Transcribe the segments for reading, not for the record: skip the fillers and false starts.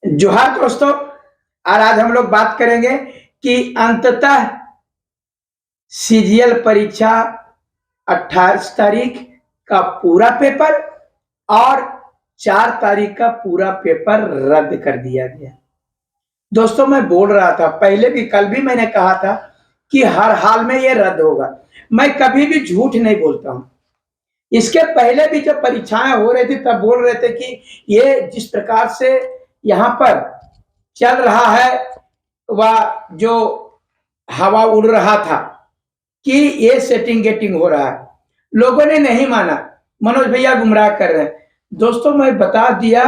जोहार दोस्तों। और आज हम लोग बात करेंगे कि अंततः सीजीएल परीक्षा 28 तारीख का पूरा पेपर और 4 तारीख का पूरा पेपर रद्द कर दिया गया। दोस्तों, मैं बोल रहा था पहले भी, कल भी मैंने कहा था कि हर हाल में ये रद्द होगा। मैं कभी भी झूठ नहीं बोलता हूं। इसके पहले भी जब परीक्षाएं हो रही थी तब बोल रहे थे कि ये जिस प्रकार से यहाँ पर चल रहा है वह जो हवा उड़ रहा था कि ये सेटिंग गेटिंग हो रहा है, लोगों ने नहीं माना। मनोज भैया गुमराह कर रहे हैं। दोस्तों, मैं बता दिया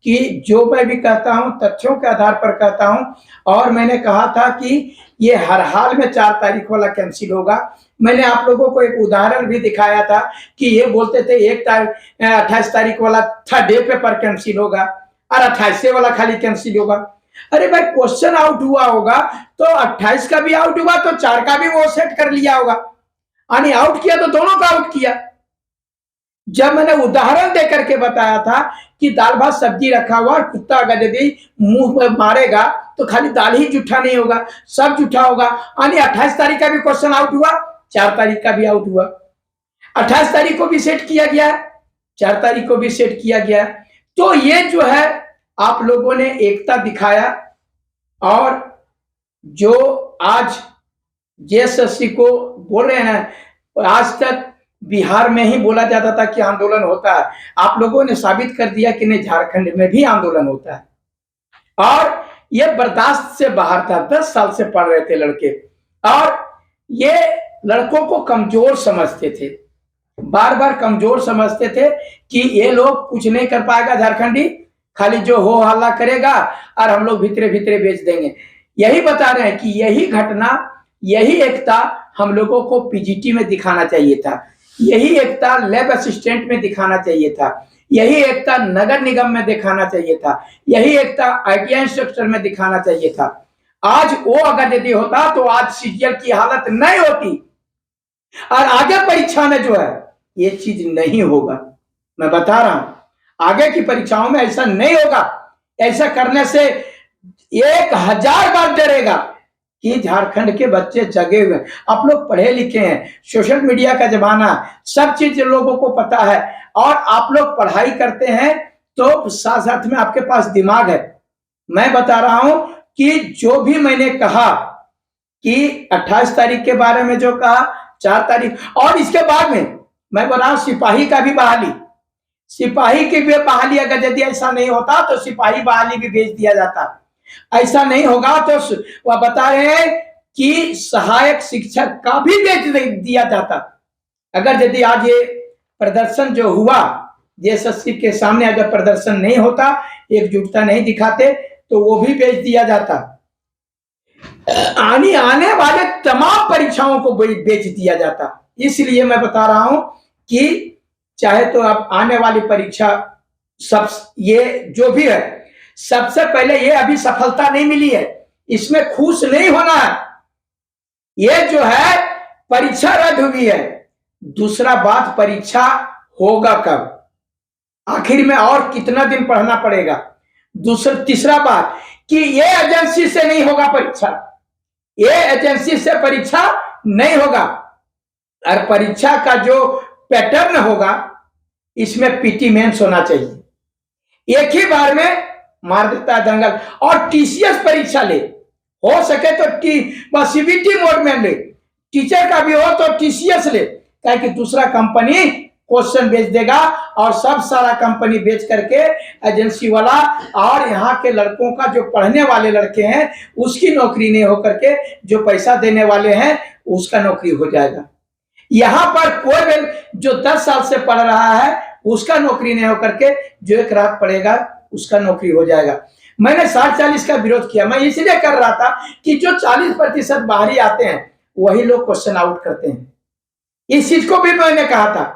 कि जो मैं भी कहता हूं तथ्यों के आधार पर कहता हूं। और मैंने कहा था कि ये हर हाल में 4 तारीख वाला कैंसिल होगा। मैंने आप लोगों को एक उदाहरण भी दिखाया था कि ये बोलते थे 28 तारीख वाला थर्ड डे पेपर कैंसिल होगा और 28 वाला खाली कैंसिल होगा। अरे भाई, क्वेश्चन आउट हुआ होगा तो 28 का भी आउट हुआ तो 4 का भी वो सेट कर लिया होगा। यानी आउट किया तो दोनों का आउट किया। जब मैंने उदाहरण देकर के बताया था कि दाल भात सब्जी रखा हुआ और कुत्ता अगर यदि मुंह में मारेगा तो खाली दाल ही जूठा नहीं होगा, सब जूठा होगा। यानी 28 तारीख का भी क्वेश्चन आउट हुआ, 4 तारीख का भी आउट हुआ। 28 तारीख को भी सेट किया गया, 4 तारीख को भी सेट किया गया। तो ये जो है आप लोगों ने एकता दिखाया। और जो आज जेएसएससी को बोल रहे हैं, आज तक बिहार में ही बोला जाता था कि आंदोलन होता है। आप लोगों ने साबित कर दिया कि नहीं, झारखंड में भी आंदोलन होता है। और ये बर्दाश्त से बाहर था। 10 साल से पढ़ रहे थे लड़के और ये लड़कों को कमजोर समझते थे, बार बार कमजोर समझते थे कि ये लोग कुछ नहीं कर पाएगा, झारखंडी खाली जो हो हल्ला करेगा और हम लोग भीतरे भीतरे बेच देंगे। यही बता रहे हैं कि यही घटना, यही एकता हम लोगों को पीजीटी में दिखाना चाहिए था, यही एकता लैब असिस्टेंट में दिखाना चाहिए था, यही एकता नगर निगम में दिखाना चाहिए था, यही एकता आईटीआई इंस्ट्रक्टर में दिखाना चाहिए था। आज वो अगर यदि होता तो आज सीजीएल की हालत नहीं होती और आगे परीक्षा में जो है ये चीज नहीं होगा। मैं बता रहा हूं, आगे की परीक्षाओं में ऐसा नहीं होगा। ऐसा करने से 1000 बार डरेगा कि झारखंड के बच्चे जगे हुए, आप लोग पढ़े लिखे हैं, सोशल मीडिया का जमाना, सब चीज लोगों को पता है और आप लोग पढ़ाई करते हैं तो साथ साथ में आपके पास दिमाग है। मैं बता रहा हूं कि जो भी मैंने कहा कि 28 तारीख के बारे में जो कहा, 4 तारीख और इसके बाद में मैं बोल रहा हूं सिपाही का भी बहाली, सिपाही की भी बहाली अगर यदि ऐसा नहीं होता तो सिपाही बहाली भी भेज दिया जाता। ऐसा नहीं होगा तो वह बता रहे हैं कि सहायक शिक्षक का भी भेज दिया जाता। अगर यदि आज ये प्रदर्शन जो हुआ जेएसएससी के सामने, अगर प्रदर्शन नहीं होता, एकजुटता नहीं दिखाते तो वो भी भेज दिया जाता। आने वाले तमाम परीक्षाओं को बेच दिया जाता। इसलिए मैं बता रहा हूं कि चाहे तो आप आने वाली परीक्षा सब ये जो भी है, सबसे पहले ये अभी सफलता नहीं मिली है, इसमें खुश नहीं होना है। ये जो है परीक्षा रद्द हुई है। दूसरा बात, परीक्षा होगा कब, आखिर में और कितना दिन पढ़ना पड़ेगा। तीसरा बात कि ये एजेंसी से नहीं होगा परीक्षा, ये एजेंसी से परीक्षा नहीं होगा। और परीक्षा का जो पैटर्न होगा इसमें पीटी मेंस होना चाहिए। एक ही बार में मार देता है दंगल। और टीसीएस परीक्षा ले, हो सके तो सीबीटी मोड में ले, टीचर का भी हो तो टीसीएस ले, ताकि दूसरा कंपनी क्वेश्चन बेच देगा और सब सारा कंपनी बेच करके एजेंसी वाला और यहाँ के लड़कों का जो पढ़ने वाले लड़के हैं उसकी नौकरी नहीं होकर के जो पैसा देने वाले हैं उसका नौकरी हो जाएगा। यहाँ पर कोई भी जो 10 साल से पढ़ रहा है उसका नौकरी नहीं होकर के जो एक रात पढ़ेगा उसका नौकरी हो जाएगा। मैंने 60-40 का विरोध किया, मैं इसलिए कर रहा था कि जो 40% बाहरी आते हैं वही लोग क्वेश्चन आउट करते हैं। इस चीज को भी मैंने कहा था।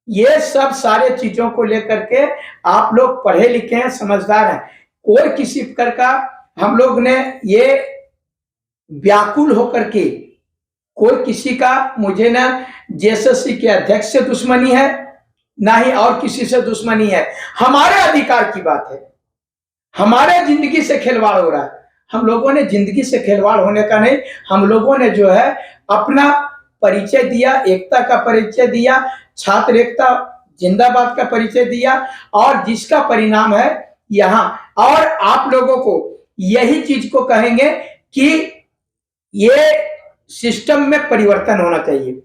ये सब सारे चीजों को लेकर के आप लोग पढ़े लिखे हैं, समझदार हैं, कोई किसी प्रकार का हम लोग ने ये व्याकुल होकर के कोई किसी का, मुझे ना जेएसएससी के अध्यक्ष से दुश्मनी है ना ही और किसी से दुश्मनी है। हमारे अधिकार की बात है, हमारे जिंदगी से खिलवाड़ हो रहा है। हम लोगों ने जिंदगी से खिलवाड़ होने का नहीं, हम लोगों ने जो है अपना परिचय दिया, एकता का परिचय दिया, छात्र एकता जिंदाबाद का परिचय दिया, और जिसका परिणाम है यहाँ। और आप लोगों को यही चीज को कहेंगे कि ये सिस्टम में परिवर्तन होना चाहिए।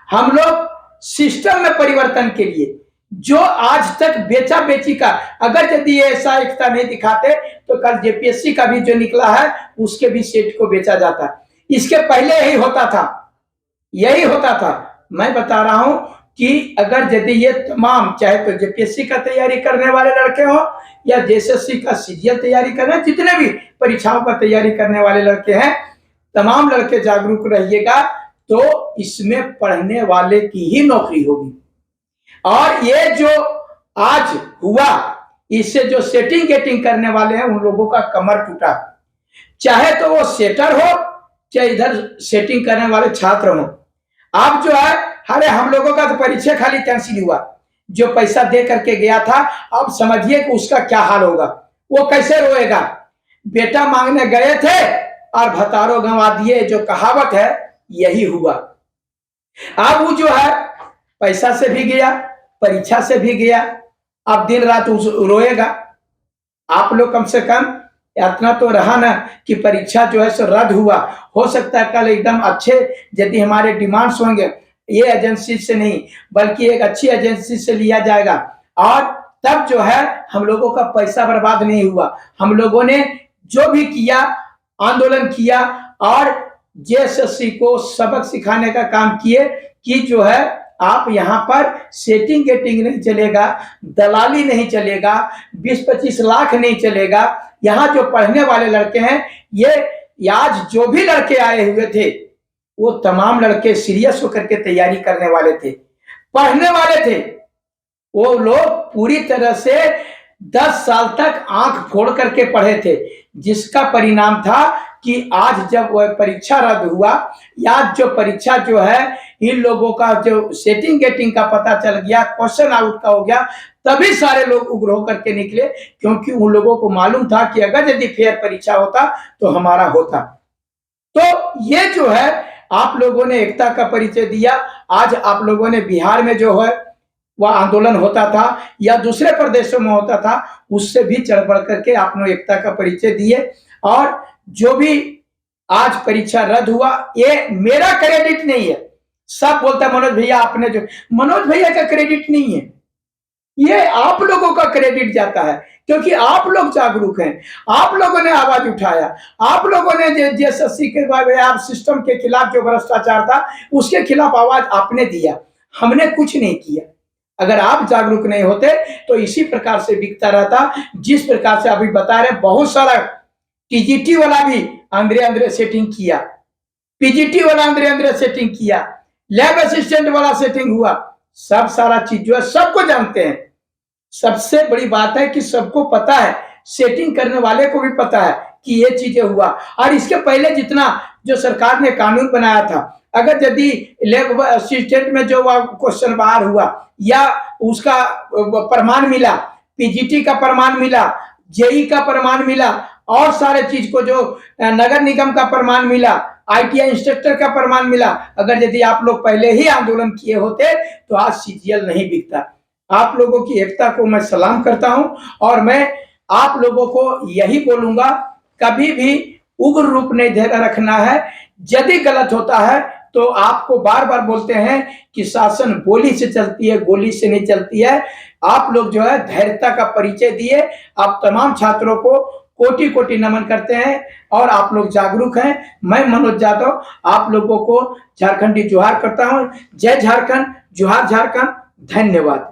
हम लोग सिस्टम में परिवर्तन के लिए जो आज तक बेचा बेची का, अगर यदि ऐसा एकता नहीं दिखाते तो कल जेपीएससी का भी जो निकला है उसके भी सेट को बेचा जाता। इसके पहले यही होता था, यही होता था। मैं बता रहा हूं कि अगर यदि ये तमाम, चाहे तो जेपीएससी का तैयारी करने वाले लड़के हो या जेएसएससी का सीजीएल तैयारी कर रहे हैं, जितने भी परीक्षाओं का तैयारी करने वाले लड़के हैं, तमाम लड़के जागरूक रहिएगा तो इसमें पढ़ने वाले की ही नौकरी होगी। और ये जो आज हुआ, इससे जो सेटिंग गेटिंग करने वाले हैं उन लोगों का कमर टूटा, चाहे तो वो सेटर हो चाहे इधर सेटिंग करने वाले छात्र हो। अब जो है, अरे हम लोगों का तो परीक्षा खाली कैंसिल हुआ, जो पैसा दे करके गया था, अब समझिए कि उसका क्या हाल होगा, वो कैसे रोएगा। बेटा मांगने गए थे और भतारो गंवा दिए, जो कहावत है यही हुआ। अब वो जो है पैसा से भी गया, परीक्षा से भी गया, अब दिन रात रोएगा। आप लोग कम से कम इतना तो रहा ना कि परीक्षा जो है सो रद्द हुआ, हो सकता है कल एकदम अच्छे यदि हमारे डिमांड्स होंगे, ये एजेंसी से नहीं बल्कि एक अच्छी एजेंसी से लिया जाएगा, और तब जो है हम लोगों का पैसा बर्बाद नहीं हुआ। हम लोगों ने जो भी किया, आंदोलन किया और जेएसएससी को सबक सिखाने का काम किए कि जो है आप यहाँ पर सेटिंग गेटिंग नहीं चलेगा, दलाली नहीं चलेगा, 20-25 लाख नहीं चलेगा। यहाँ जो पढ़ने वाले लड़के हैं, ये आज जो भी लड़के आए हुए थे वो तमाम लड़के सीरियस होकर के तैयारी करने वाले थे, पढ़ने वाले थे। वो लोग पूरी तरह से 10 साल तक आंख फोड़ करके पढ़े थे, जिसका परिणाम था कि आज जब वह परीक्षा रद्द हुआ, या जो परीक्षा जो है इन लोगों का जो सेटिंग गेटिंग का पता चल गया, क्वेश्चन आउट का हो गया, तभी सारे लोग उग्र होकर के निकले, क्योंकि उन लोगों को मालूम था कि अगर यदि फेयर परीक्षा होता तो हमारा होता। तो ये जो है आप लोगों ने एकता का परिचय दिया। आज आप लोगों ने बिहार में जो है वह आंदोलन होता था या दूसरे प्रदेशों में होता था, उससे भी चढ़ बढ़ करके आप लोग एकता का परिचय दिए। और जो भी आज परीक्षा रद्द हुआ, ये मेरा क्रेडिट नहीं है। सब बोलता है मनोज भैया आपने जो, मनोज भैया का क्रेडिट नहीं है, ये आप लोगों का क्रेडिट जाता है, क्योंकि आप लोग जागरूक हैं, आप लोगों ने आवाज उठाया, आप लोगों ने जेएसएससी के आप सिस्टम के खिलाफ जो भ्रष्टाचार था उसके खिलाफ आवाज आपने दिया, हमने कुछ नहीं किया। अगर आप जागरूक नहीं होते तो इसी प्रकार से बिकता रहता, जिस प्रकार से अभी बता रहे। बहुत सारा टीजीटी वाला भी अंदर सेटिंग किया, पीजीटी वाला अंदर सेटिंग किया, लैब असिस्टेंट वाला सेटिंग हुआ, सब सारा चीज जो है सबको जानते हैं। सबसे बड़ी बात है कि सबको पता है, सेटिंग करने वाले को भी पता है कि ये चीजें हुआ। और इसके पहले जितना जो सरकार ने कानून बनाया था, अगर यदि लैब असिस्टेंट में जो क्वेश्चन बाहर हुआ या उसका प्रमाण मिला, पीजीटी का प्रमाण मिला, जेई का प्रमाण मिला, और सारे चीज को जो नगर निगम का प्रमाण मिला, आईटीआई इंस्ट्रक्टर का प्रमाण मिला, अगर यदि आप लोग पहले ही आंदोलन किए होते तो आज सीजीएल नहीं बिकता। आप लोगों की एकता को मैं सलाम करता हूं, और मैं आप लोगों को यही बोलूंगा, कभी भी उग्र रूप नहीं रखना है। यदि गलत होता है तो आपको बार बार बोलते हैं कि शासन बोली से चलती है, गोली से नहीं चलती है। आप लोग जो है धैर्यता का परिचय दिए। आप तमाम छात्रों को कोटि कोटि नमन करते हैं और आप लोग जागरूक हैं। मैं मनोज यादव आप लोगों को झारखंडी जोहार करता हूं। जय झारखंड, जोहार झारखंड, धन्यवाद।